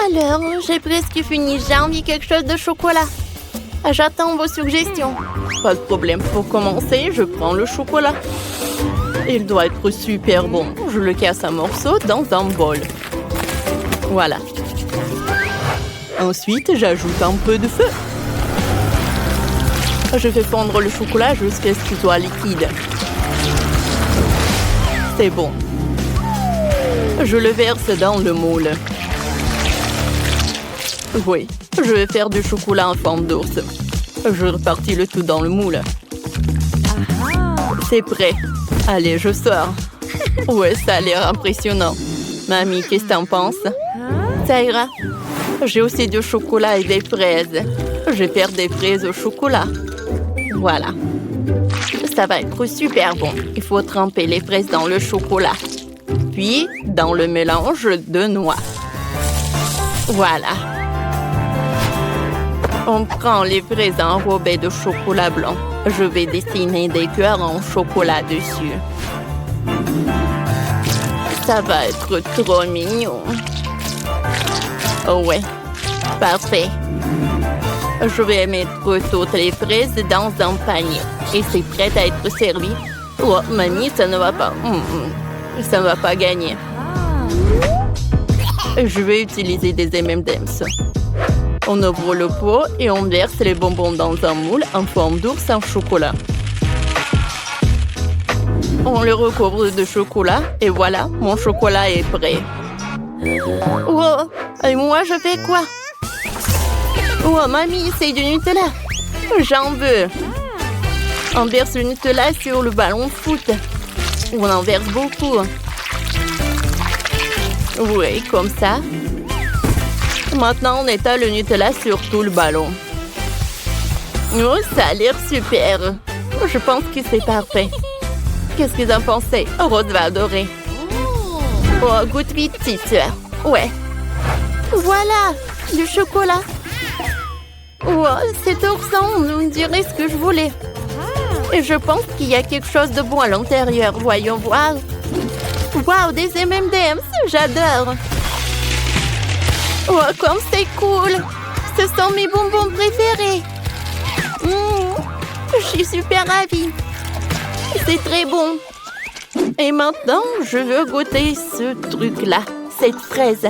Alors, j'ai presque fini. J'ai envie de quelque chose de chocolat. J'attends vos suggestions. Pas de problème. Pour commencer, je prends le chocolat. Il doit être super bon. Je le casse en morceaux dans un bol. Voilà. Ensuite, j'ajoute un peu de feu. Je fais fondre le chocolat jusqu'à ce qu'il soit liquide. C'est bon. Je le verse dans le moule. Oui, je vais faire du chocolat en forme d'ours. Je répartis le tout dans le moule. C'est prêt. Allez, je sors. Ouais, ça a l'air impressionnant. Mamie, qu'est-ce que t'en penses? Ça ira. J'ai aussi du chocolat et des fraises. Je vais faire des fraises au chocolat. Voilà. Ça va être super bon. Il faut tremper les fraises dans le chocolat. Puis, dans le mélange de noix. Voilà. On prend les fraises enrobées de chocolat blanc. Je vais dessiner des cœurs en chocolat dessus. Ça va être trop mignon. Oh ouais, parfait. Je vais mettre toutes les fraises dans un panier. Et c'est prêt à être servi. Oh, mamie, ça ne va pas. Ça ne va pas gagner. Je vais utiliser des M&M's. On ouvre le pot et on verse les bonbons dans un moule en forme d'ours en chocolat. On le recouvre de chocolat et voilà, mon chocolat est prêt. Oh, et moi, je fais quoi? Oh, mamie, c'est du Nutella. J'en veux. On verse le Nutella sur le ballon de foot. On en verse beaucoup. Oui, comme ça. Maintenant, on étale le Nutella sur tout le ballon. Oh, ça a l'air super. Je pense que c'est parfait. Qu'est-ce que vous en pensez? Rose va adorer. Oh, goûte vite, petite sœur. Ouais. Voilà, du chocolat. Oh, c'est ourson, on dirait ce que je voulais. Et je pense qu'il y a quelque chose de bon à l'intérieur. Voyons voir. Wow, des M&M's, j'adore. Oh, comme c'est cool. Ce sont mes bonbons préférés. Je suis super ravie. C'est très bon. Et maintenant, je veux goûter ce truc-là, cette fraise.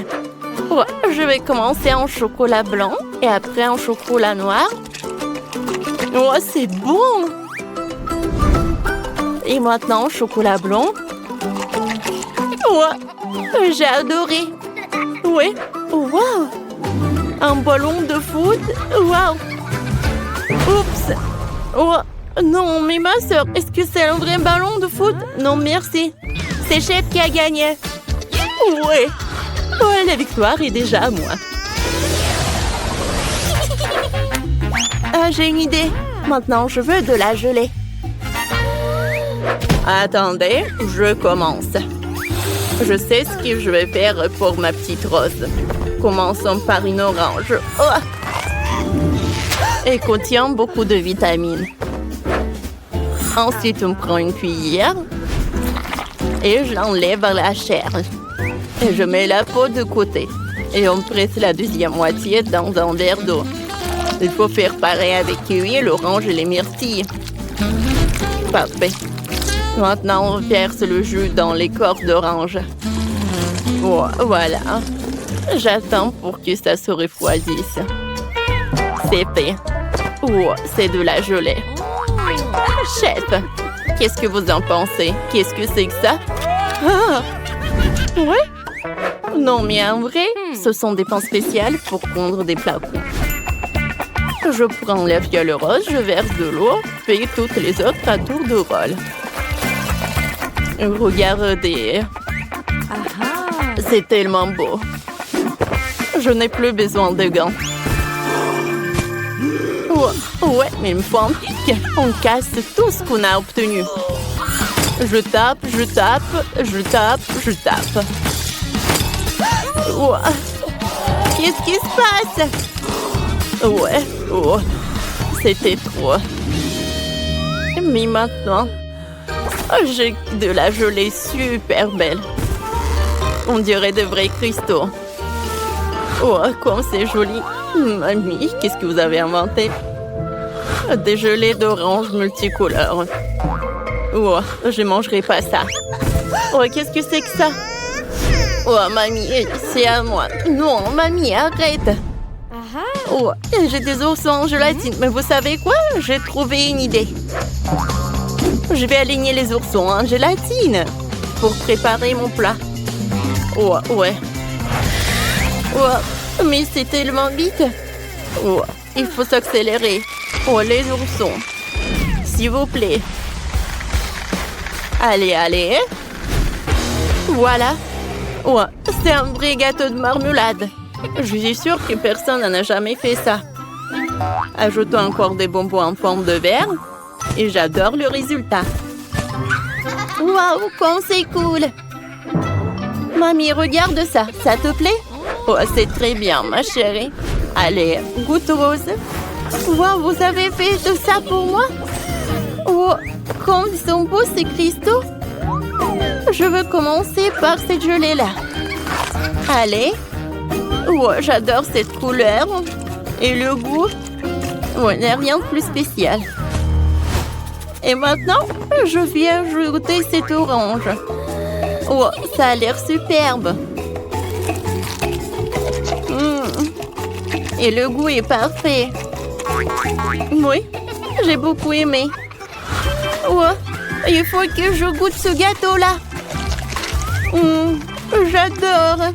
Oh, je vais commencer en chocolat blanc et après en chocolat noir. Oh, c'est bon! Et maintenant, chocolat blanc. Oh, j'ai adoré. Oui. Wow! Un ballon de foot. Wow! Oups! Oh, non, mais ma soeur, est-ce que c'est un vrai ballon de foot? Non, merci. C'est Chef qui a gagné. Oui. Oh, la victoire est déjà à moi. Ah, j'ai une idée. Maintenant, je veux de la gelée. Attendez, je commence. Je sais ce que je vais faire pour ma petite rose. Commençons par une orange. Oh! Elle contient beaucoup de vitamines. Ensuite, on prend une cuillère et j'enlève la chair. Et je mets la peau de côté. Et on presse la deuxième moitié dans un verre d'eau. Il faut faire pareil avec kiwi, l'orange et les myrtilles. Parfait. Maintenant, on verse le jus dans l'écorce d'orange. Oh, voilà. J'attends pour que ça se refroidisse. C'est fait. Oh, c'est de la gelée. Chef, qu'est-ce que vous en pensez? Qu'est-ce que c'est que ça? Ah! Ouais? Non, mais en vrai, ce sont des pans spéciales pour pondre des flacons. Je prends la fiole rose, je verse de l'eau, puis toutes les autres à tour de rôle. Regardez. C'est tellement beau. Je n'ai plus besoin de gants. Oh, ouais, mais il me faut un pic. On casse tout ce qu'on a obtenu. Je tape, je tape, je tape, je tape. Oh. Qu'est-ce qui se passe? Ouais, oh, c'était trop. Mais maintenant, j'ai de la gelée super belle. On dirait de vrais cristaux. Oh, comme c'est joli. Mamie, qu'est-ce que vous avez inventé? Des gelées d'orange multicolores. Oh, je mangerai pas ça. Oh, qu'est-ce que c'est que ça? Oh, mamie, c'est à moi. Non, mamie, arrête. Oh, j'ai des oursons en gélatine. Mais vous savez quoi? J'ai trouvé une idée. Je vais aligner les oursons en gélatine pour préparer mon plat. Oh, ouais. Oh, mais c'est tellement vite. Oh, il faut s'accélérer. Oh, les oursons. S'il vous plaît. Allez, allez. Voilà. Oh, c'est un vrai gâteau de marmelade. Je suis sûre que personne n'en a jamais fait ça. Ajoutons encore des bonbons en forme de verre. Et j'adore le résultat. Waouh, comme c'est cool. Mamie, regarde ça. Ça te plaît? Oh, c'est très bien, ma chérie. Allez, goûte rose. Waouh, vous avez fait tout ça pour moi? Oh, comme ils sont beaux ces cristaux. Je veux commencer par cette gelée-là. Allez. Oh, j'adore cette couleur. Et le goût. Oh, il n'y a rien de plus spécial. Et maintenant, je viens ajouter cette orange. Oh, ça a l'air superbe. Et le goût est parfait. Oui, j'ai beaucoup aimé. Oh, il faut que je goûte ce gâteau-là. J'adore.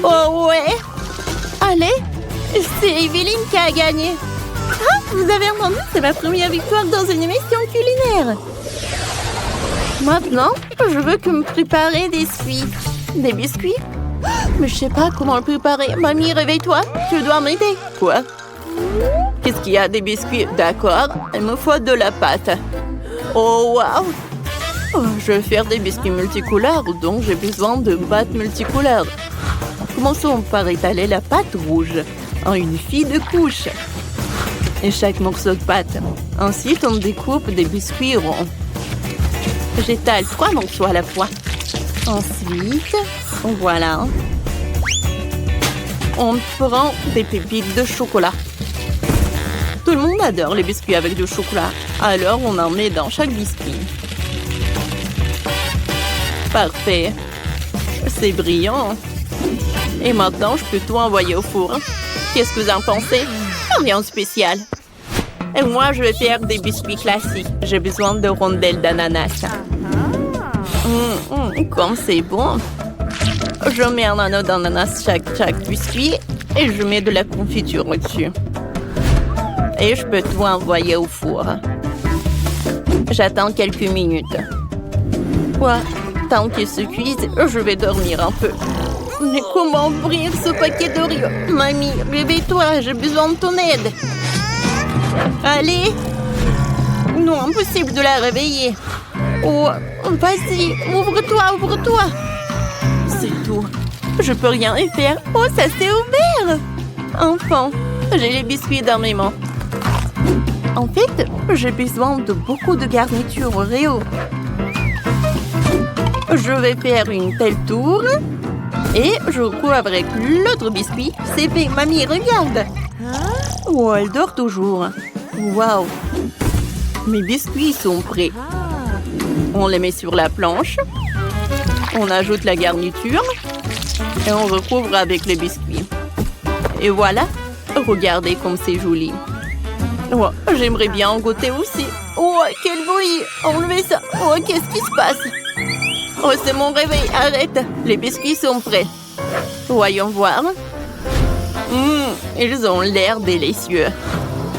Oh ouais. Allez, c'est Evelyne qui a gagné. Ah, vous avez entendu, c'est ma première victoire dans une émission culinaire. Maintenant, je veux que me préparer des biscuits. Des biscuits? Mais je sais pas comment le préparer. Mamie, réveille-toi, tu dois m'aider. Quoi? Qu'est-ce qu'il y a? Des biscuits? D'accord, il me faut de la pâte. Oh, waouh! Oh, je vais faire des biscuits multicouleurs, donc j'ai besoin de pâte multicouleur. Commençons par étaler la pâte rouge en une fine couche. Et chaque morceau de pâte. Ensuite, on découpe des biscuits ronds. J'étale 3 morceaux à la fois. Ensuite, voilà. On prend des pépites de chocolat. Tout le monde adore les biscuits avec du chocolat. Alors, on en met dans chaque biscuit. Parfait. C'est brillant. Et maintenant, je peux tout envoyer au four. Qu'est-ce que vous en pensez? Rien de spécial. Et moi, je vais faire des biscuits classiques. J'ai besoin de rondelles d'ananas. Comme c'est bon. Je mets un anneau d'ananas chaque biscuit et je mets de la confiture au-dessus. Et je peux tout envoyer au four. J'attends quelques minutes. Ouais, tant qu'ils se cuisent, je vais dormir un peu. Mais comment ouvrir ce paquet d'Oreo? Mamie, réveille-toi, j'ai besoin de ton aide. Allez. Non, impossible de la réveiller. Oh, vas-y, ouvre-toi, ouvre-toi. C'est tout. Je peux rien y faire. Oh, ça s'est ouvert. Enfin, j'ai les biscuits dans mes mains. En fait, j'ai besoin de beaucoup de garnitures Oreo. Je vais faire une telle tour. Et je cours avec l'autre biscuit. C'est fait, mamie, regarde. Oh, elle dort toujours. Waouh. Mes biscuits sont prêts. On les met sur la planche. On ajoute la garniture. Et on recouvre avec les biscuits. Et voilà. Regardez comme c'est joli. Oh, j'aimerais bien en goûter aussi. Oh, quel bruit. Enlevez ça. Oh, qu'est-ce qui se passe? Oh, c'est mon réveil. Arrête. Les biscuits sont prêts. Voyons voir. Ils ont l'air délicieux.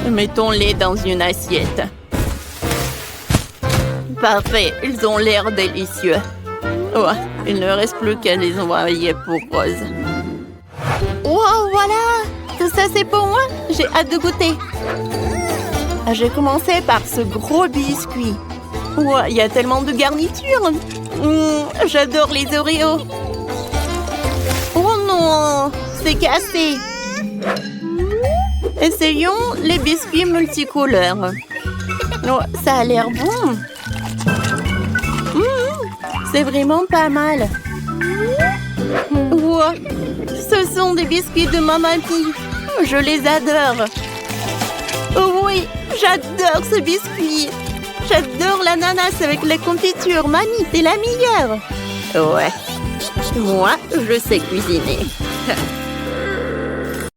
Mettons-les dans une assiette. Parfait. Ils ont l'air délicieux. Oh, il ne reste plus qu'à les envoyer pour Rose. Wow, voilà. Tout ça, c'est pour moi. J'ai hâte de goûter. J'ai commencé par ce gros biscuit. Wow, il y a tellement de garnitures. J'adore les Oreos. Oh non, c'est cassé. Essayons les biscuits multicouleurs. Oh, ça a l'air bon. C'est vraiment pas mal. Oh, Ce sont des biscuits de Mamie. Je les adore. Oh oui, j'adore ce biscuit. J'adore l'ananas avec la confiture. Mamie, t'es la meilleure. Ouais. Moi, je sais cuisiner.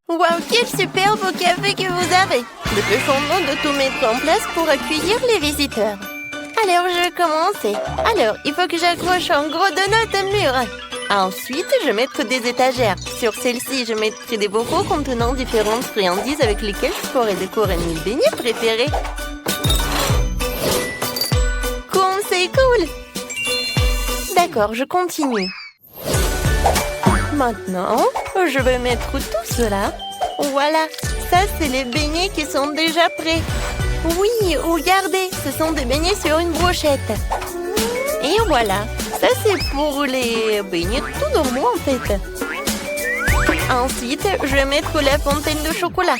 Waouh, quel super beau café que vous avez. Dépêchons-nous de tout mettre en place pour accueillir les visiteurs. Alors, je vais commencer. Alors, il faut que j'accroche un gros donut au mur. Ensuite, je vais mettre des étagères. Sur celle-ci, je mettrai des bocaux contenant différentes friandises avec lesquelles je pourrai décorer mes beignets préférés. Comme c'est cool! D'accord, je continue. Maintenant, je vais mettre tout cela. Voilà, ça c'est les beignets qui sont déjà prêts. Oui, regardez, ce sont des beignets sur une brochette. Et voilà, ça c'est pour les beignets tout normaux en fait. Ensuite, je vais mettre la fontaine de chocolat.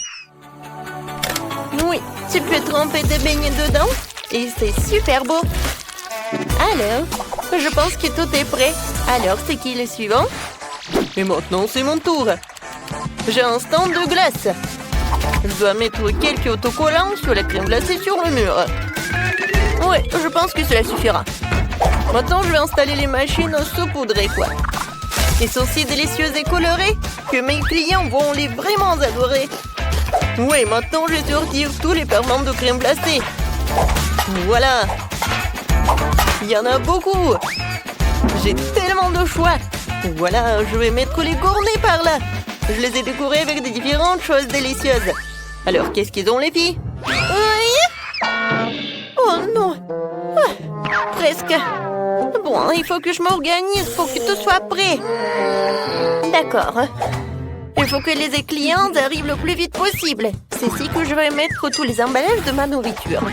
Oui, tu peux tremper des beignets dedans et c'est super beau. Alors, je pense que tout est prêt. Alors, c'est qui le suivant? Et maintenant, c'est mon tour. J'ai un stand de glace. Je dois mettre quelques autocollants sur la crème glacée sur le mur. Ouais, je pense que cela suffira. Maintenant, je vais installer les machines à saupoudrer, quoi. Ils sont si délicieuses et colorées que mes clients vont les vraiment adorer. Oui, maintenant, je vais sortir tous les ferments de crème glacée. Voilà. Il y en a beaucoup. J'ai tellement de choix. Voilà, je vais mettre les gourmets par là. Je les ai décorés avec des différentes choses délicieuses. Alors, qu'est-ce qu'ils ont, les filles? Oui. Oh non. Ah, presque. Bon, il faut que je m'organise pour que tout soit prêt. D'accord. Il faut que les clients arrivent le plus vite possible. C'est ici que je vais mettre tous les emballages de ma nourriture.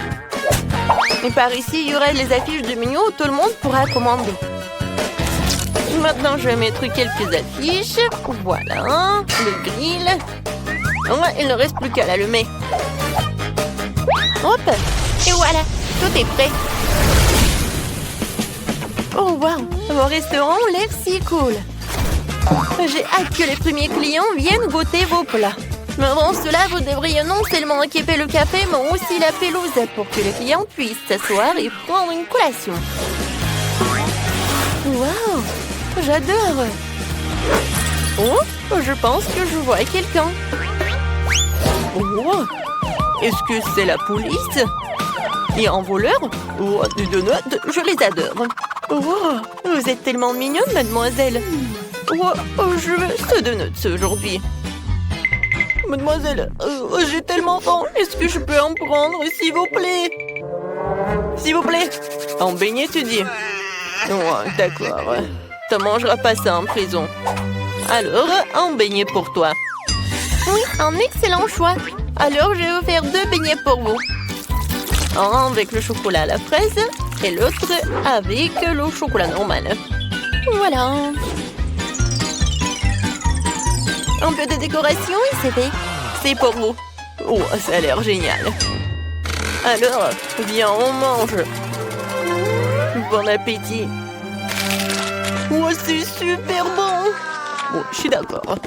Et par ici, il y aura les affiches de menu où tout le monde pourra commander. Maintenant, je vais mettre quelques affiches. Voilà, le grill. Ouais, il ne reste plus qu'à l'allumer. Hop, et voilà, tout est prêt. Oh wow, mon restaurant a l'air si cool. J'ai hâte que les premiers clients viennent goûter vos plats. Mais avant cela, vous devriez non seulement équiper le café, mais aussi la pelouse pour que les clients puissent s'asseoir et prendre une collation. Wow, j'adore. Oh, je pense que je vois quelqu'un. Oh, est-ce que c'est la police? Et un voleur? Oh, des donuts, je les adore. Oh, vous êtes tellement mignonne, mademoiselle. Oh, je veux ce donut aujourd'hui. Mademoiselle, j'ai tellement faim. Est-ce que je peux en prendre, s'il vous plaît? S'il vous plaît. En beignet, tu dis? Oh, d'accord. Tu ne mangeras pas ça en prison. Alors, un beignet pour toi. Oui, un excellent choix. Alors, je vais vous faire 2 beignets pour vous. Un avec le chocolat à la fraise et l'autre avec le chocolat normal. Voilà. Un peu de décoration et c'est fait. C'est pour vous. Oh, ça a l'air génial. Alors, viens, on mange. Bon appétit. Oh, c'est super bon. Oh, je suis d'accord.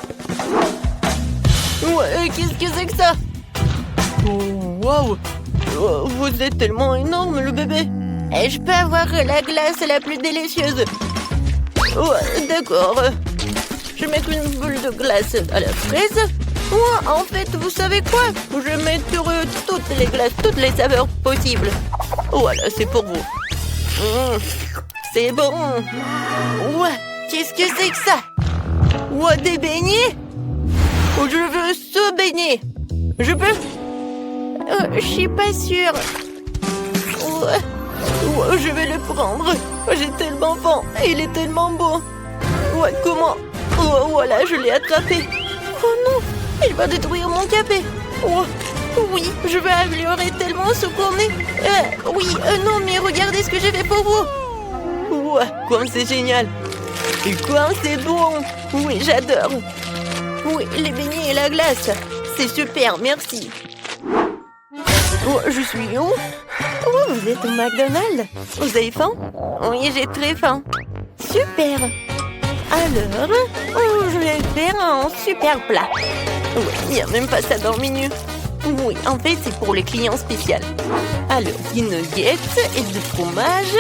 Ouais, qu'est-ce que c'est que ça? Oh, waouh. Oh, vous êtes tellement énorme, le bébé. Et je peux avoir la glace la plus délicieuse. Oh, d'accord. Je vais mettre une boule de glace à la fraise. Oh, en fait, vous savez quoi? Je vais mettre toutes les glaces, toutes les saveurs possibles. Voilà, c'est pour vous. C'est bon. Ouais, qu'est-ce que c'est que ça? Ouais, des beignets? Oh, je veux ce beignet. Je peux? Je suis pas sûre. Ouais, je vais le prendre. J'ai tellement faim. Il est tellement beau. Ouais, comment? Oh, voilà, je l'ai attrapé. Oh non, il va détruire mon café. Oh, oui, je vais améliorer tellement ce qu'on est. Oui, non, mais regardez ce que j'ai fait pour vous. Ouais, comme c'est génial. Et quoi, c'est bon. Oui, j'adore. Oui, les beignets et la glace. C'est super, merci. Oh, je suis où? Oh, vous êtes au McDonald's. Vous avez faim? Oui, j'ai très faim. Super. Alors, je vais faire un super plat. Oui, il n'y a même pas ça dans le menu. Oui, en fait, c'est pour les clients spéciaux. Alors, des nuggets et du fromage.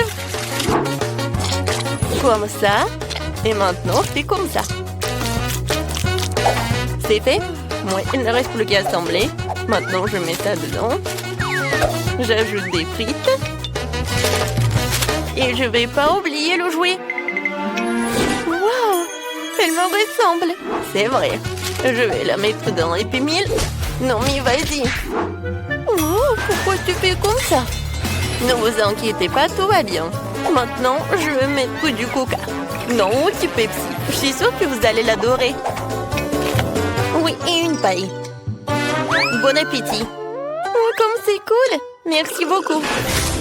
Comme ça. Et maintenant, je fais comme ça. C'est fait? Oui, il ne reste plus qu'à assembler. Maintenant, je mets ça dedans. J'ajoute des frites. Et je vais pas oublier le jouet. Waouh! Elle me ressemble. C'est vrai. Je vais la mettre dans l'Happy Meal. Non, mais vas-y. Oh, pourquoi tu fais comme ça? Ne vous inquiétez pas, tout va bien. Maintenant, je vais mettre du coca. Non, du Pepsi. Je suis sûre que vous allez l'adorer. Oui, et une paille. Bon appétit. Oh, comme c'est cool. Merci beaucoup.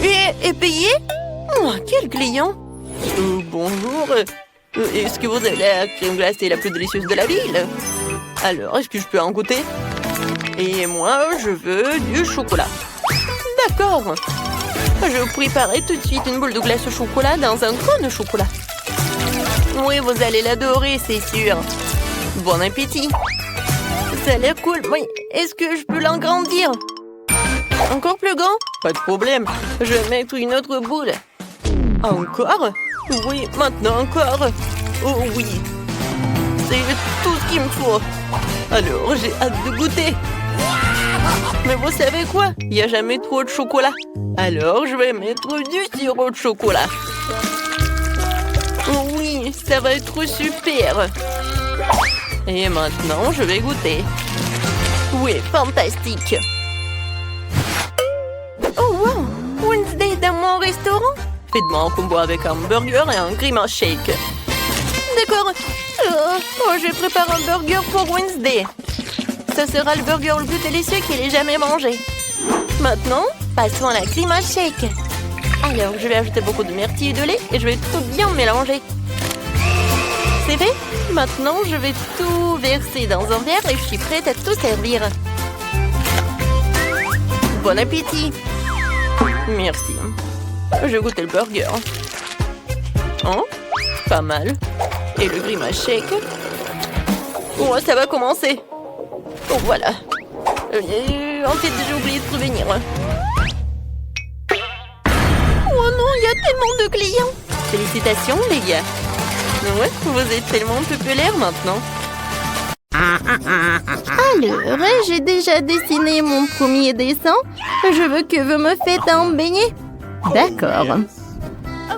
Et payé? Oh, quel client. Bonjour. Est-ce que vous avez la crème glacée la plus délicieuse de la ville? Alors, est-ce que je peux en goûter? Et moi, je veux du chocolat. D'accord. Je vous préparerai tout de suite une boule de glace au chocolat dans un cône de chocolat. Oui, vous allez l'adorer, c'est sûr. Bon appétit. Ça a l'air cool. Oui, est-ce que je peux l'agrandir? Encore plus grand? Pas de problème. Je vais mettre une autre boule. Encore? Oui, maintenant encore. Oh oui. C'est tout ce qu'il me faut. Alors, j'ai hâte de goûter. Mais vous savez quoi? Il n'y a jamais trop de chocolat. Alors, je vais mettre du sirop de chocolat. Oh oui, ça va être super. Et maintenant, je vais goûter. Oui, fantastique. Oh wow, Wednesday dans mon restaurant? Faites-moi un combo avec un burger et un grimace shake. D'accord. Je prépare un burger pour Wednesday. Ce sera le burger le plus délicieux qu'il ait jamais mangé. Maintenant, passons à la grimace shake. Alors, je vais ajouter beaucoup de myrtille et de lait et je vais tout bien mélanger. C'est fait? Maintenant, je vais tout verser dans un verre et je suis prête à tout servir. Bon appétit! Merci. Je goûte le burger. Oh, pas mal. Et le grimace shake. Oh, ça va commencer. Oh, voilà. En fait, j'ai oublié de prévenir. Oh non, il y a tellement de clients. Félicitations, les gars. Ouais, vous êtes tellement populaires maintenant. Alors, j'ai déjà dessiné mon premier dessin. Je veux que vous me faites un beignet. D'accord.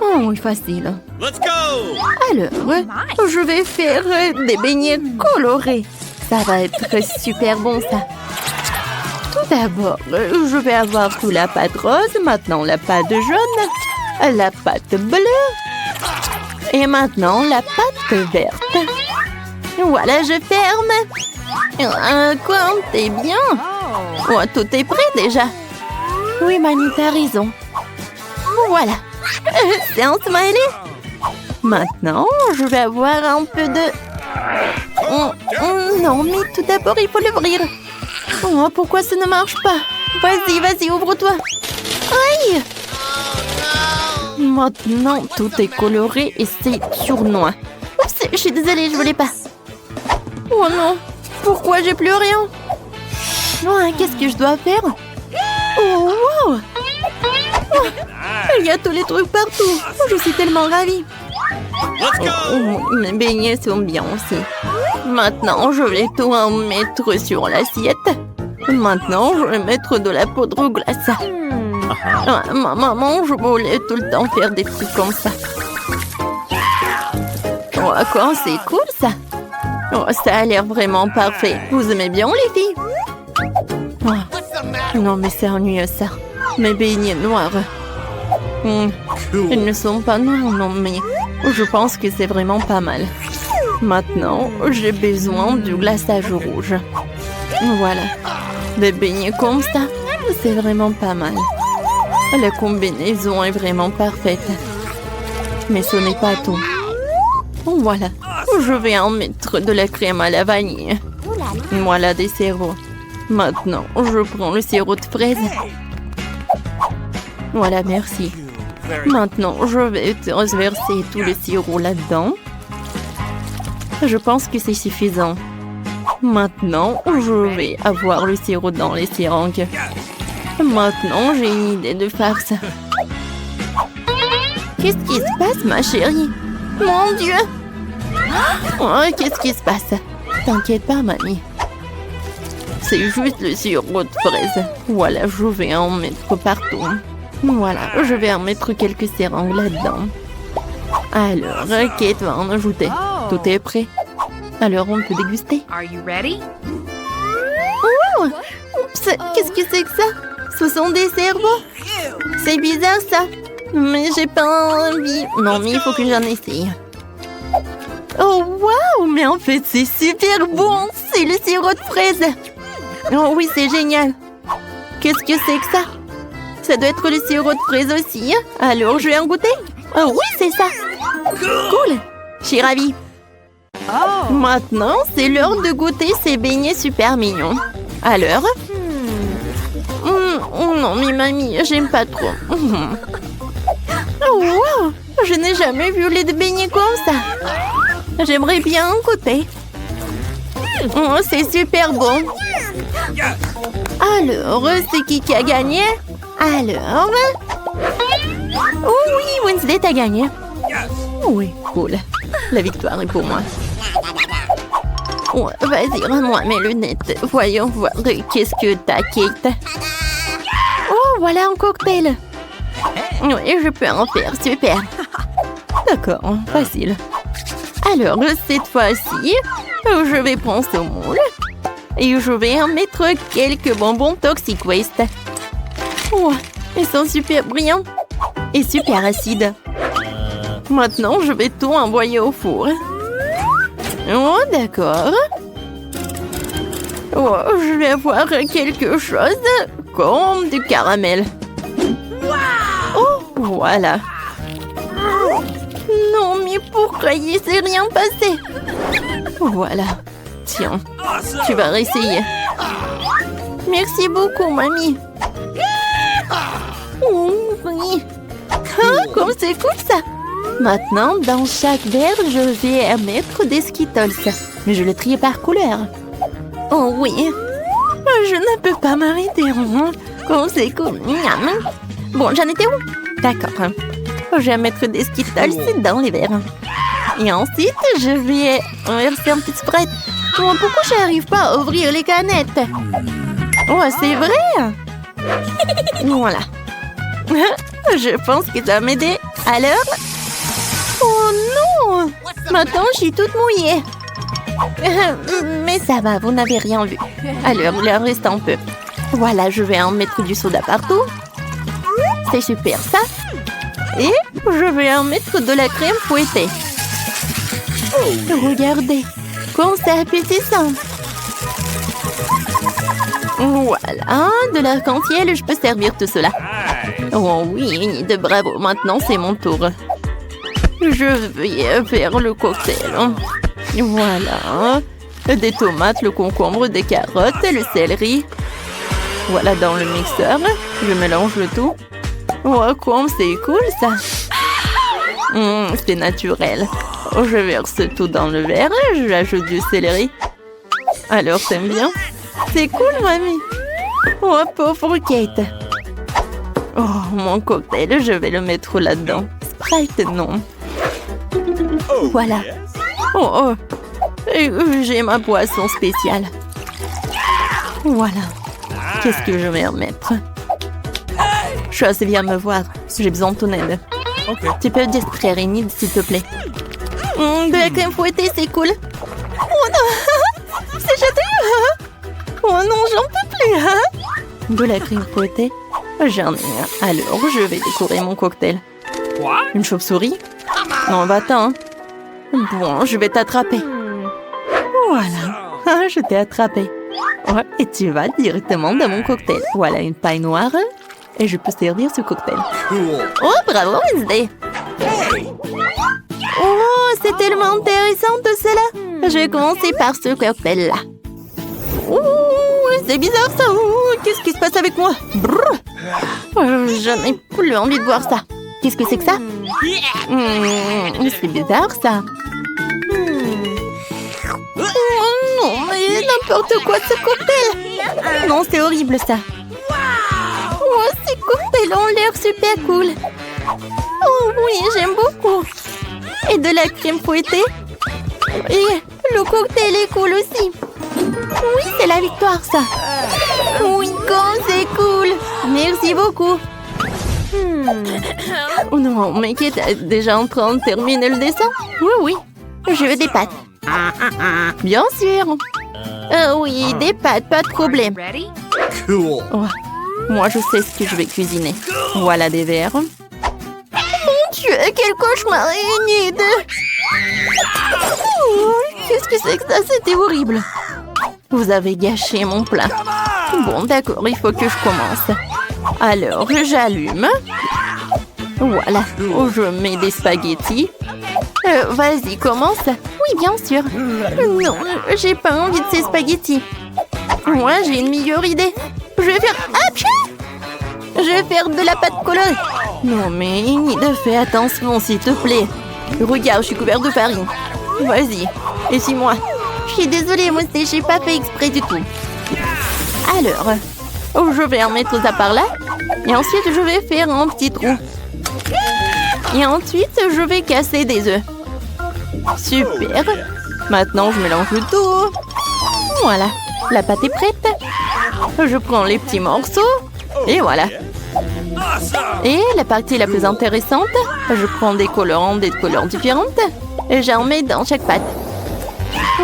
Oh, oui, facile. Let's go! Alors, je vais faire des beignets colorés. Ça va être super bon, ça. Tout d'abord, je vais avoir tout la pâte rose, maintenant la pâte jaune, la pâte bleue et maintenant la pâte verte. Voilà, je ferme. Comptez bien. Oh, tout est prêt déjà. Oui, Mamie, t'as raison. Voilà. C'est un smiley. Maintenant, je vais avoir un peu de... non, mais tout d'abord, il faut l'ouvrir. Oh, pourquoi ça ne marche pas? Vas-y, ouvre-toi. Aïe! Maintenant, tout est coloré et c'est sournois. Oups, je suis désolée, je voulais pas. Oh non, pourquoi j'ai plus rien? Oh, qu'est-ce que je dois faire? Oh, wow! Oh, il y a tous les trucs partout. Oh, je suis tellement ravie. Mes beignets sont bien aussi. Maintenant, je vais tout en mettre sur l'assiette. Maintenant, je vais mettre de la poudre glace. Ma maman, je voulais tout le temps faire des trucs comme ça. Oh, quoi, c'est cool ça. Oh, ça a l'air vraiment parfait. Vous aimez bien les filles? Oh. Non, mais c'est ennuyeux ça. Mes beignets noirs. Ils ne sont pas noirs, non, mais je pense que c'est vraiment pas mal. Maintenant, j'ai besoin du glaçage rouge. Voilà. Des beignets comme ça, c'est vraiment pas mal. La combinaison est vraiment parfaite. Mais ce n'est pas tout. Voilà. Je vais en mettre de la crème à la vanille. Voilà des sirops. Maintenant, je prends le sirop de fraise. Voilà, merci. Maintenant, je vais transverser tout le sirop là-dedans. Je pense que c'est suffisant. Maintenant, je vais avoir le sirop dans les seringues. Maintenant, j'ai une idée de farce. Qu'est-ce qui se passe, ma chérie? Mon Dieu! Oh, qu'est-ce qui se passe? T'inquiète pas, mamie. C'est juste le sirop de fraise. Voilà, je vais en mettre partout. Voilà, je vais en mettre quelques seringues là-dedans. Alors, Kate va en ajouter. Tout est prêt. Alors, on peut déguster. Are you ready? Oh! Oups, qu'est-ce que c'est que ça? Ce sont des cerveaux? C'est bizarre, ça. Mais j'ai pas envie. Non, mais il faut que j'en essaye. Oh, waouh! Mais en fait, c'est super bon! C'est le sirop de fraise! Oh oui, c'est génial! Qu'est-ce que c'est que ça? Ça doit être le sirop de fraise aussi. Alors, je vais en goûter? Oh oui, c'est ça! Cool! Je suis ravie! Maintenant, c'est l'heure de goûter ces beignets super mignons. Alors? Oh non, mais mamie, j'aime pas trop. Oh, wow! Je n'ai jamais vu les beignets comme ça. J'aimerais bien en goûter. Oh, c'est super bon. Alors, c'est qui a gagné? Alors? Oh oui, Wednesday, t'as gagné. Oui, cool. La victoire est pour moi. Oh, vas-y, rends-moi mes lunettes. Voyons voir qu'est-ce que t'as, Kate. Oh, voilà un cocktail. Oui, je peux en faire, super. D'accord, facile. Alors, cette fois-ci, je vais prendre ce moule et je vais en mettre quelques bonbons Toxic Waste. Oh, ils sont super brillants et super acides. Maintenant, je vais tout envoyer au four. Oh, d'accord. Oh, je vais avoir quelque chose comme du caramel. Oh, voilà. Non, mais pourquoi il s'est rien passé? Voilà. Tiens, tu vas réessayer. Merci beaucoup, mamie. Oh, oui. Ah, comme c'est cool, ça. Maintenant, dans chaque verre, je vais mettre des Skittles. Mais je les trie par couleur. Oh oui. Je ne peux pas m'arrêter. Comme c'est cool. Bon, j'en étais où? D'accord. Je vais mettre des Skittles dans les verres. Et ensuite, je vais verser un petit Sprite. Oh, pourquoi je n'arrive pas à ouvrir les canettes? Oh, c'est vrai? Voilà. Je pense que ça va m'aider. Alors? Oh non! Maintenant, je suis toute mouillée. Mais ça va, vous n'avez rien vu. Alors, il en reste un peu. Voilà, je vais en mettre du soda partout. C'est super, ça. Et je vais en mettre de la crème fouettée. Regardez, comme c'est appétissant. Voilà, de l'arc-en-ciel, je peux servir tout cela. Oh oui, de bravo, maintenant c'est mon tour. Je vais faire le cocktail. Voilà, des tomates, le concombre, des carottes, le céleri. Voilà dans le mixeur, je mélange le tout. Oh, comme c'est cool ça. C'est naturel. Je verse tout dans le verre, je ajoute du céleri. Alors, t'aimes bien? C'est cool, mamie. Oh, pauvre Kate. Oh, mon cocktail, je vais le mettre là-dedans. Sprite, non. Voilà. Oh, j'ai ma boisson spéciale. Voilà. Qu'est-ce que je vais en mettre? Chose, viens me voir. J'ai besoin de ton aide. Tu peux distraire Enid, s'il te plaît. De la crème fouettée, c'est cool. Oh non! C'est châteux! Oh non, j'en peux plus! De la crème fouettée? J'en ai un. Alors, je vais décorer mon cocktail. Une chauve-souris? Non, va-t'en. Bon, je vais t'attraper. Voilà. Je t'ai attrapé. Ouais, et tu vas directement dans mon cocktail. Voilà une paille noire. Et je peux servir ce cocktail. Oh, bravo, Wednesday! Oh, c'est tellement intéressant tout cela. Je vais commencer par ce cocktail-là. Oh, c'est bizarre ça. Oh, qu'est-ce qui se passe avec moi? Je n'ai plus envie de voir ça. Qu'est-ce que c'est que ça? C'est bizarre ça. n'importe quoi ce cocktail. Non, c'est horrible ça. Oh, ces cocktails ont l'air super cool. Oh oui, j'aime beaucoup. Et de la crème fouettée. Et le cocktail est cool aussi. Oui, c'est la victoire ça. Oui, comme c'est cool. Merci beaucoup. Oh non, mais qui est déjà en train de terminer le dessin? Oui, je veux des pâtes. Bien sûr. Oui, des pâtes, pas de problème. Cool. Oh, moi, je sais ce que je vais cuisiner. Voilà des verres. Mon Dieu, quel cauchemar, Enid. Oh, qu'est-ce que c'est que ça? C'était horrible. Vous avez gâché mon plat. Bon, d'accord, il faut que je commence. Alors, j'allume. Voilà, je mets des spaghettis. Vas-y, commence. Oui, bien sûr. Non, j'ai pas envie de ces spaghettis. Moi, j'ai une meilleure idée. Je vais faire... Je vais faire de la pâte colorée. Non, mais Enid, fais attention, s'il te plaît. Regarde, je suis couverte de farine. Vas-y, essuie-moi. Je suis désolée, moi, j'ai pas fait exprès du tout. Alors, je vais en mettre ça par là. Et ensuite, je vais faire un petit trou. Et ensuite, je vais casser des œufs. Super. Maintenant, je mélange le tout. Voilà, la pâte est prête. Je prends les petits morceaux. Et voilà. Et la partie la plus intéressante, je prends des colorants de couleurs différentes. Et j'en mets dans chaque pâte.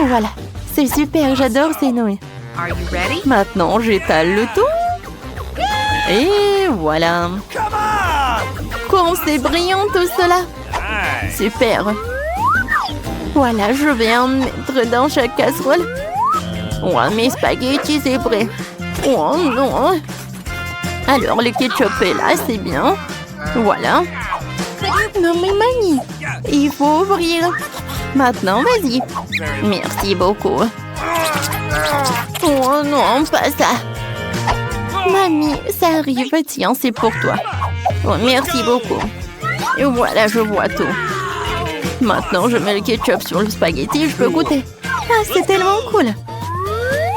Voilà, c'est super, j'adore ces nouilles. Maintenant, j'étale le tout. Et voilà. Comme c'est brillant tout cela. Super. Voilà, je vais en mettre dans chaque casserole. Ouais, mes spaghettis, c'est prêt. Oh non. Alors, le ketchup est là, c'est bien. Voilà. Non mais mamie, il faut ouvrir. Maintenant, vas-y. Merci beaucoup. Oh non, pas ça. Mamie, ça arrive. Tiens, c'est pour toi. Oh, merci beaucoup. Et voilà, je vois tout. Maintenant, je mets le ketchup sur le spaghetti et je peux goûter. Ah, c'est tellement cool.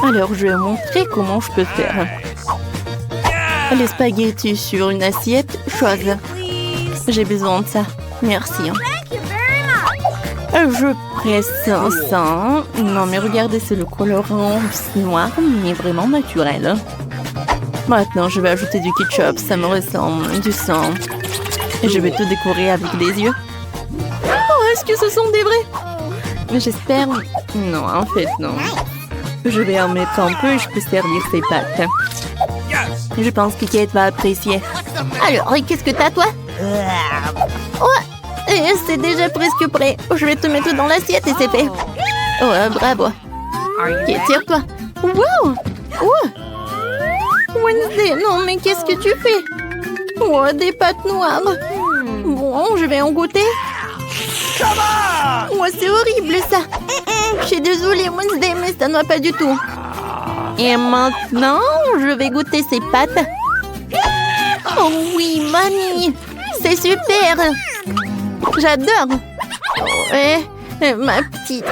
Alors, je vais montrer comment je peux faire. Les spaghettis sur une assiette, chose. J'ai besoin de ça. Merci. Je presse ça. Non, mais regardez, c'est le colorant noir, mais vraiment naturel. Maintenant, je vais ajouter du ketchup. Ça me ressemble du sang. Et je vais tout décorer avec des yeux. Oh, est-ce que ce sont des vrais? J'espère. Non, en fait, non. Je vais en mettre un peu et je peux servir ces pâtes. Je pense que Kate va apprécier. Alors, qu'est-ce que t'as, toi? Oh, c'est déjà presque prêt. Je vais te mettre dans l'assiette et c'est fait. Oh, bravo. Kate, tire-toi. Wow! Oh! Wednesday, non, mais qu'est-ce que tu fais? Oh, des pâtes noires. Bon, je vais en goûter. Oh, c'est horrible, ça. Je suis désolée, Wednesday, mais ça ne va pas du tout. Et maintenant, je vais goûter ces pâtes. Oh oui, mamie, c'est super. J'adore. Oh, ma petite.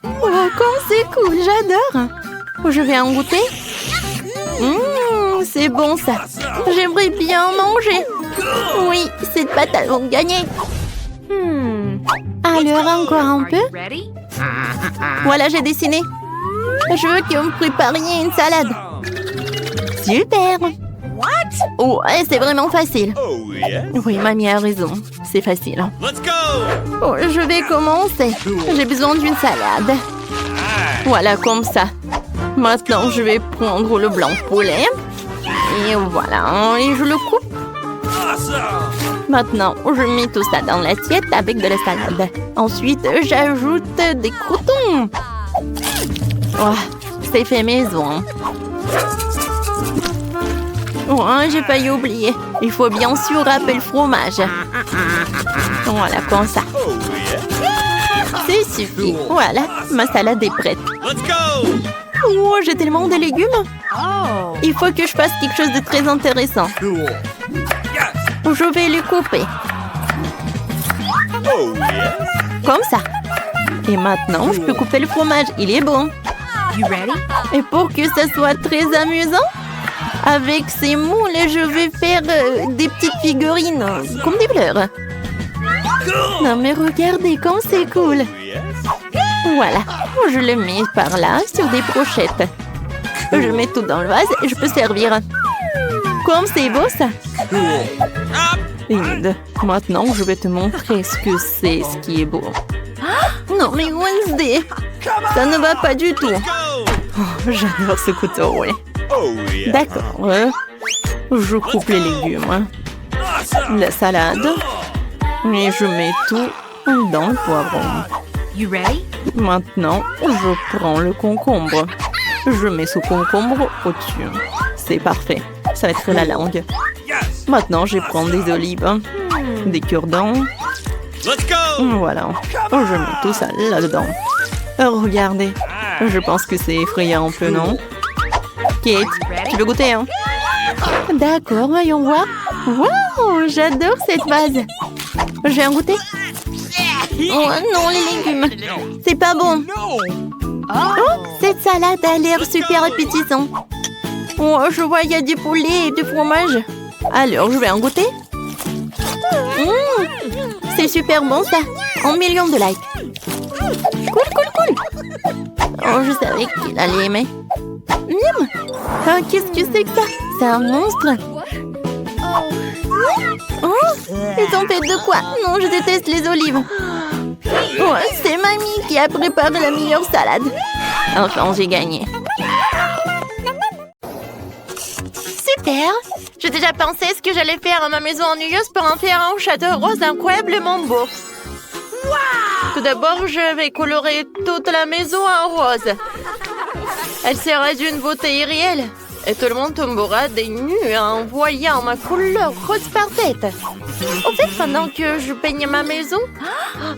Oh, comme c'est cool, j'adore. Je vais en goûter. C'est bon ça. J'aimerais bien en manger. Oui, cette pâte, elles vont gagner. Alors, encore un peu. Voilà, j'ai dessiné. Je veux que vous me prépariez une salade. Super. Oh, c'est vraiment facile. Oui, mamie a raison. C'est facile. Oh, je vais commencer. J'ai besoin d'une salade. Voilà, comme ça. Maintenant, je vais prendre le blanc de poulet. Et voilà, et je le coupe. Maintenant, je mets tout ça dans l'assiette avec de la salade. Ensuite, j'ajoute des croûtons. Oh, c'est fait maison. Oh, j'ai failli oublier. Il faut bien sûr râper le fromage. Voilà, comme ça. C'est suffit. Voilà, ma salade est prête. Oh, j'ai tellement de légumes. Il faut que je fasse quelque chose de très intéressant. Je vais les couper. Comme ça. Et maintenant, je peux couper le fromage. Il est bon. Et pour que ça soit très amusant, avec ces moules, je vais faire des petites figurines, comme des fleurs. Non mais regardez comme c'est cool. Voilà, je le mets par là, sur des brochettes. Je mets tout dans le vase et je peux servir. Comme c'est beau ça. Inde, maintenant je vais te montrer ce que c'est, ce qui est beau. Non mais Wednesday, ça ne va pas du tout. Oh, j'adore ce couteau, ouais. D'accord, je coupe les légumes, la salade, et je mets tout dans le poivron. Maintenant, je prends le concombre. Je mets ce concombre au-dessus. C'est parfait, ça va être la langue. Maintenant, je prends des olives, des cure-dents. Voilà, je mets tout ça là-dedans. Regardez, je pense que c'est effrayant un peu, non? Kate, tu veux goûter, hein? D'accord, voyons voir. Wow, j'adore cette vase. Je vais en goûter. Oh non, les légumes. C'est pas bon. Oh, cette salade a l'air super appétissante. Oh, je vois, il y a du poulet et du fromage. Alors, je vais en goûter. C'est super bon, ça. 1 million de likes. Cool. Oh, je savais qu'il allait aimer. Miam. Ah, qu'est-ce que c'est que ça? C'est un monstre. Oh, ils ont fait de quoi? Non, je déteste les olives. Oh, c'est mamie qui a préparé la meilleure salade. Enfin, j'ai gagné. Super. J'ai déjà pensé ce que j'allais faire à ma maison ennuyeuse pour en faire un château rose incroyablement beau. Tout d'abord, je vais colorer toute la maison en rose. Elle sera d'une beauté irréelle. Et tout le monde tombera des nues en voyant ma couleur rose parfaite. En fait, pendant que je peigne ma maison,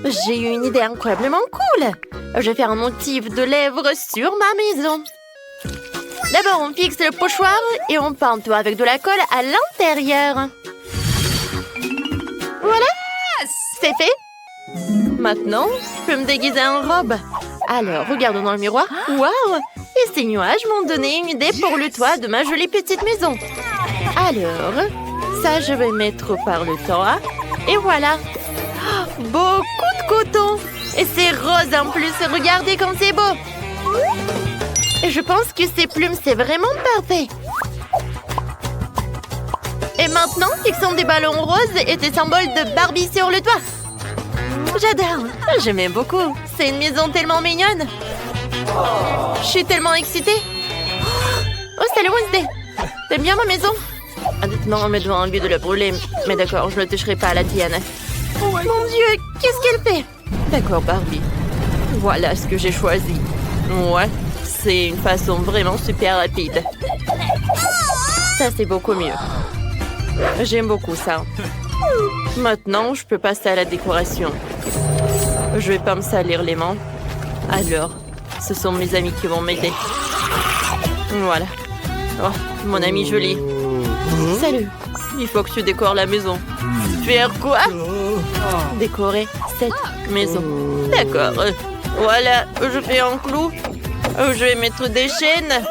j'ai eu une idée incroyablement cool. Je vais faire un motif de lèvres sur ma maison. D'abord, on fixe le pochoir et on peint tout avec de la colle à l'intérieur. Voilà, c'est fait. Maintenant, je peux me déguiser en robe. Alors, regardons dans le miroir. Waouh! Et ces nuages m'ont donné une idée pour le toit de ma jolie petite maison. Alors, ça, je vais mettre par le toit. Et voilà. Beaucoup de coton. Et c'est rose en plus. Regardez comme c'est beau. Et je pense que ces plumes, c'est vraiment parfait. Et maintenant, fixons des ballons roses et des symboles de Barbie sur le toit. J'adore. J'aime beaucoup. C'est une maison tellement mignonne. Je suis tellement excitée. Oh, salut Wednesday. T'aimes bien ma maison? Honnêtement, on me doit envie de la brûler. Mais d'accord, je ne toucherai pas à la tienne. Mon Dieu, qu'est-ce qu'elle fait? D'accord, Barbie. Voilà ce que j'ai choisi. Ouais, c'est une façon vraiment super rapide. Ça, c'est beaucoup mieux. J'aime beaucoup ça. Maintenant, je peux passer à la décoration. Je vais pas me salir les mains. Alors, ce sont mes amis qui vont m'aider. Voilà. Oh, mon ami joli. Salut. Il faut que tu décores la maison. Faire quoi? Décorer cette maison. D'accord. Voilà, je fais un clou. Je vais mettre des chaînes.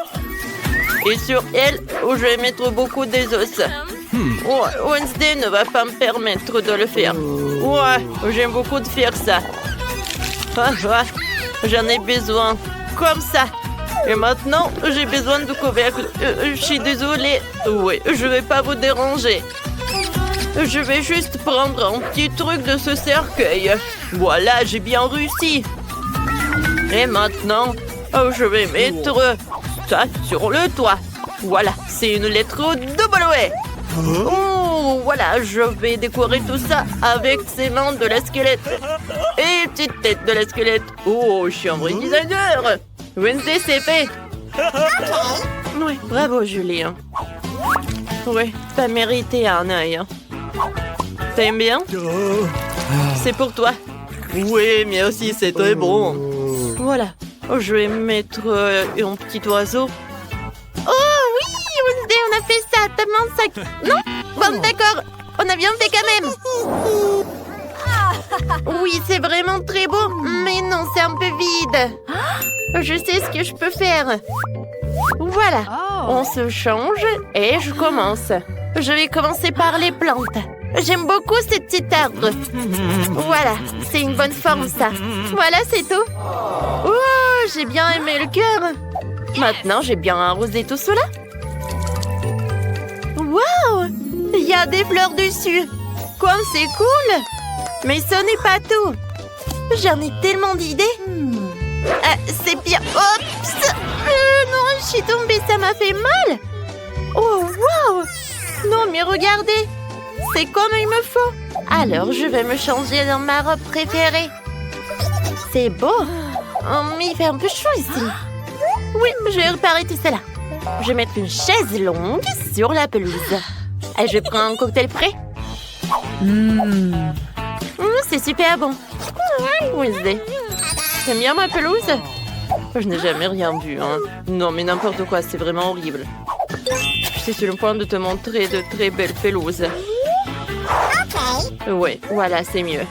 Et sur elle, je vais mettre beaucoup des os. Oh, Wednesday ne va pas me permettre de le faire. Ouais, j'aime beaucoup de faire ça. J'en ai besoin. Comme ça. Et maintenant, j'ai besoin de couvercle. Je suis désolée. Oui, je vais pas vous déranger. Je vais juste prendre un petit truc de ce cercueil. Voilà, j'ai bien réussi. Et maintenant, je vais mettre ça sur le toit. Voilà, c'est une lettre W. Oh, voilà, je vais décorer tout ça avec ces mains de la squelette. Et petite tête de la squelette. Oh, je suis un vrai designer. Wednesday, c'est fait. Oui, bravo, Julie. Oui, t'as mérité un œil. T'aimes bien? C'est pour toi. Oui, mais aussi, c'est très bon. Voilà, je vais mettre un petit oiseau. Oh oui, Wednesday, on a fait ça tellement ça. Non? Bon, d'accord, on a bien fait quand même. Oui, c'est vraiment très beau, mais non, c'est un peu vide. Je sais ce que je peux faire. Voilà, on se change et je commence. Je vais commencer par les plantes. J'aime beaucoup ces petits arbres. Voilà, c'est une bonne forme ça. Voilà, c'est tout. Oh, j'ai bien aimé le cœur. Maintenant, j'ai bien arrosé tout cela. Waouh! Il y a des fleurs dessus. Comme c'est cool. Mais ce n'est pas tout. J'en ai tellement d'idées. C'est bien. Oups! Non, je suis tombée, ça m'a fait mal. Oh, waouh! Non, mais regardez. C'est comme il me faut. Alors, je vais me changer dans ma robe préférée. C'est beau. Oh, mais il fait un peu chaud ici. Oui, je vais réparer tout cela. Je vais mettre une chaise longue sur la pelouse. Et je prends un cocktail frais. C'est super bon. Wednesday, t'aimes bien ma pelouse? Je n'ai jamais rien vu, hein. Non, mais n'importe quoi, c'est vraiment horrible. Je suis sur le point de te montrer de très belles pelouses. Oui, voilà, c'est mieux.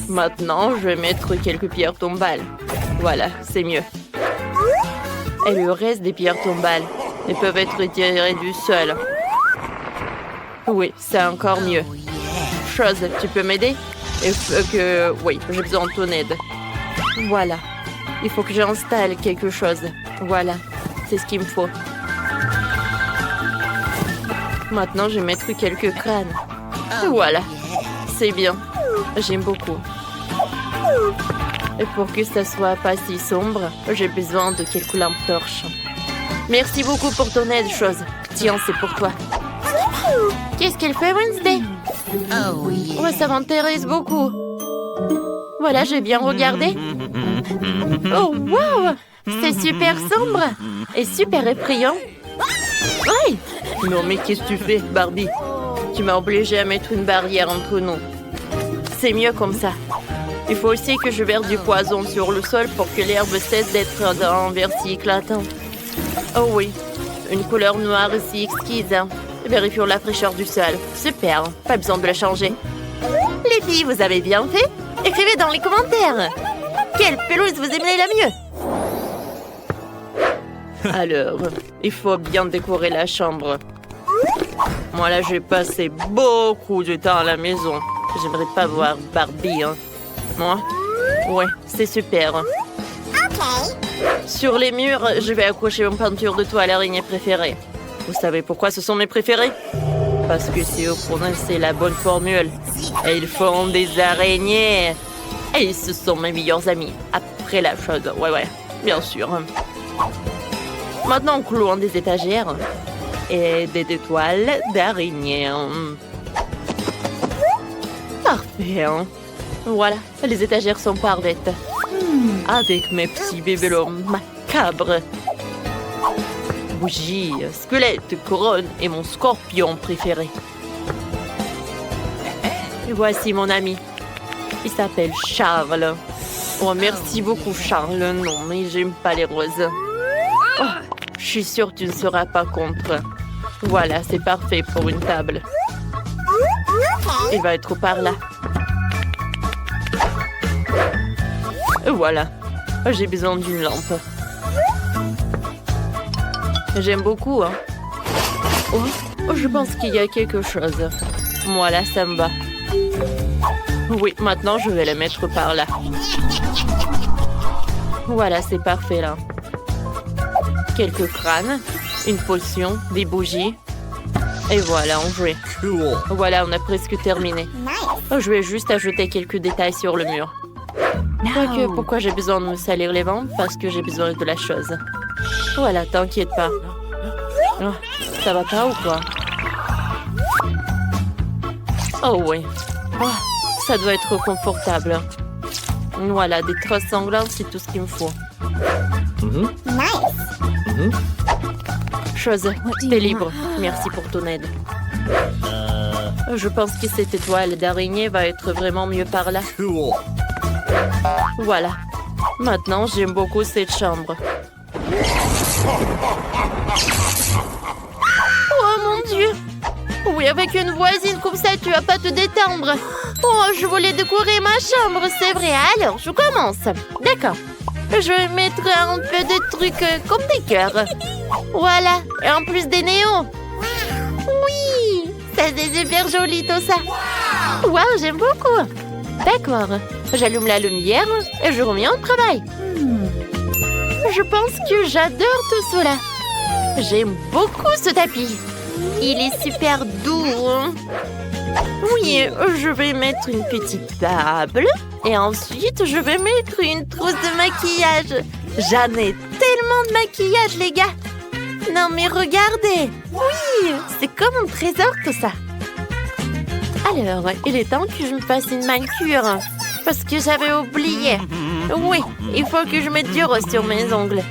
Maintenant, je vais mettre quelques pierres tombales. Voilà, c'est mieux. Et le reste des pierres tombales, elles peuvent être retirées du sol. Oui, c'est encore mieux. Chose, tu peux m'aider? Oui, j'ai besoin de ton aide. Voilà. Il faut que j'installe quelque chose. Voilà, c'est ce qu'il me faut. Maintenant, je vais mettre quelques crânes. Voilà, c'est bien. J'aime beaucoup. Et pour que ça soit pas si sombre, j'ai besoin de quelques lampes torches. Merci beaucoup pour ton aide, Chose. Tiens, c'est pour toi. Qu'est-ce qu'elle fait, Wednesday? Ouais, ça m'intéresse beaucoup. Voilà, j'ai bien regardé. Oh, wow! C'est super sombre et super effrayant. Oui! Non, mais qu'est-ce que tu fais, Barbie? Tu m'as obligée à mettre une barrière entre nous. C'est mieux comme ça. Il faut aussi que je verse du poison sur le sol pour que l'herbe cesse d'être d'un vert si éclatant. Oh oui, une couleur noire si exquise. Vérifions la fraîcheur du sol. Super, pas besoin de la changer. Les filles, vous avez bien fait? Écrivez dans les commentaires. Quelle pelouse vous aimez la mieux? Alors, il faut bien décorer la chambre. Moi, là, j'ai passé beaucoup de temps à la maison. J'aimerais pas voir Barbie, hein. Moi? Ouais, c'est super. Sur les murs, je vais accrocher une peinture de toile araignée préférée. Vous savez pourquoi ce sont mes préférés? Parce que c'est eux prononcer la bonne formule. Et ils font des araignées. Et ce sont mes meilleurs amis. Après la chose, ouais, bien sûr. Maintenant, clouons des étagères et des toiles d'araignées. Parfait, hein? Voilà, les étagères sont parfaites. Avec mes petits bébélos macabres. Bougie, squelette, couronne et mon scorpion préféré. Et voici mon ami. Il s'appelle Charles. Oh, merci beaucoup, Charles. Non, mais j'aime pas les roses. Oh, je suis sûre que tu ne seras pas contre. Voilà, c'est parfait pour une table. Il va être par là. Voilà. J'ai besoin d'une lampe. J'aime beaucoup, hein. Oh, je pense qu'il y a quelque chose. Voilà, ça me va. Oui, maintenant, je vais la mettre par là. Voilà, c'est parfait, là. Quelques crânes, une potion, des bougies. Et voilà, on jouait. Voilà, on a presque terminé. Je vais juste ajouter quelques détails sur le mur. Pourquoi j'ai besoin de me salir les mains? Parce que j'ai besoin de la chose. Voilà, t'inquiète pas. Oh, ça va pas ou quoi? Oh oui. Oh, ça doit être confortable. Voilà, des trosses sanglantes, c'est tout ce qu'il me faut. Chose, t'es libre. Merci pour ton aide. Je pense que cette étoile d'araignée va être vraiment mieux par là. Voilà. Maintenant, j'aime beaucoup cette chambre. Oh mon Dieu! Oui, avec une voisine comme ça, tu vas pas te détendre. Oh, je voulais décorer ma chambre, c'est vrai. Alors, je commence. D'accord. Je vais mettre un peu de trucs comme des cœurs. Voilà, et en plus des néons. Oui, ça c'est super joli tout ça. Waouh, j'aime beaucoup. D'accord, j'allume la lumière et je reviens au travail. Je pense que j'adore tout cela. J'aime beaucoup ce tapis. Il est super doux. Hein? Oui, je vais mettre une petite table. Et ensuite, je vais mettre une trousse de maquillage. J'en ai tellement de maquillage, les gars. Non, mais regardez. Oui, c'est comme un trésor, tout ça. Alors, il est temps que je me fasse une manucure. Parce que j'avais oublié. Oui, il faut que je mette du rose sur mes ongles.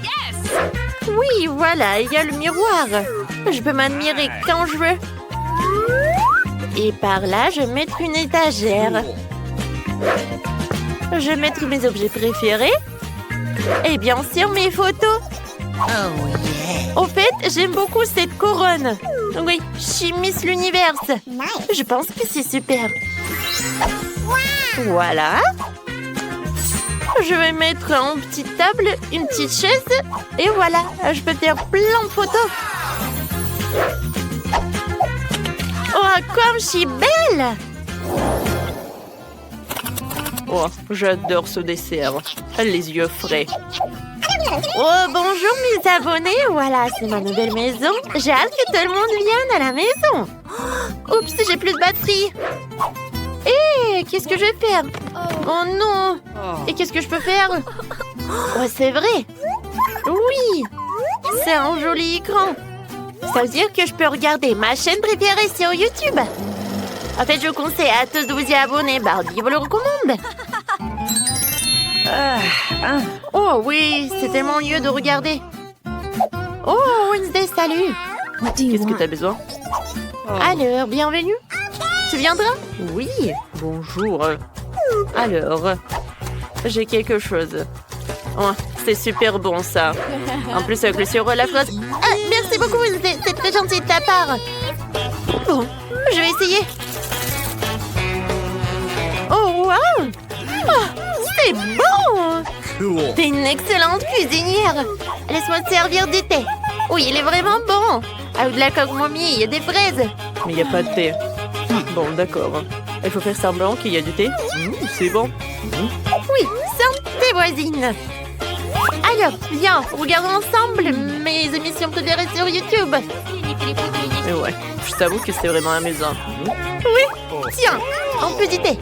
Oui, voilà, il y a le miroir. Je peux m'admirer quand je veux. Et par là, je vais mettre une étagère. Je vais mettre mes objets préférés. Et bien sûr, mes photos. Au fait, j'aime beaucoup cette couronne. Oui, je suis Miss l'Univers. Je pense que c'est super. Voilà. Je vais mettre en petite table une petite chaise. Et voilà, je peux faire plein de photos. Oh, comme je suis belle! Oh, j'adore ce dessert. Les yeux frais. Oh, bonjour mes abonnés. Voilà, c'est ma nouvelle maison. J'ai hâte que tout le monde vienne à la maison. Oups, j'ai plus de batterie. Hé, qu'est-ce que je vais faire? Oh non! Et qu'est-ce que je peux faire? Oh, c'est vrai! Oui! C'est un joli écran. Ça veut dire que je peux regarder ma chaîne préférée sur YouTube. En fait, je conseille à tous de vous y abonner. Barbie vous le recommande. Oh oui, c'est tellement mieux de regarder. Oh, Wednesday, salut. Qu'est-ce que t'as besoin? Alors, bienvenue. Tu viendras? Oui, bonjour. Alors, j'ai quelque chose. Oh, c'est super bon ça. En plus avec le sirop à la fraise. Ah, merci beaucoup, c'est très gentil de ta part. Bon, je vais essayer. Oh, wow! Oh, c'est bon! T'es une excellente cuisinière. Laisse-moi te servir du thé. Oui, il est vraiment bon. Avec de la camomille et des fraises. Mais il n'y a pas de thé. Bon, d'accord. Il faut faire semblant qu'il y a du thé. C'est bon. Oui, santé voisine. Alors, viens, regardons ensemble mes émissions préférées sur YouTube. Et ouais, je t'avoue que c'est vraiment amusant. Oui, tiens, un petit thé.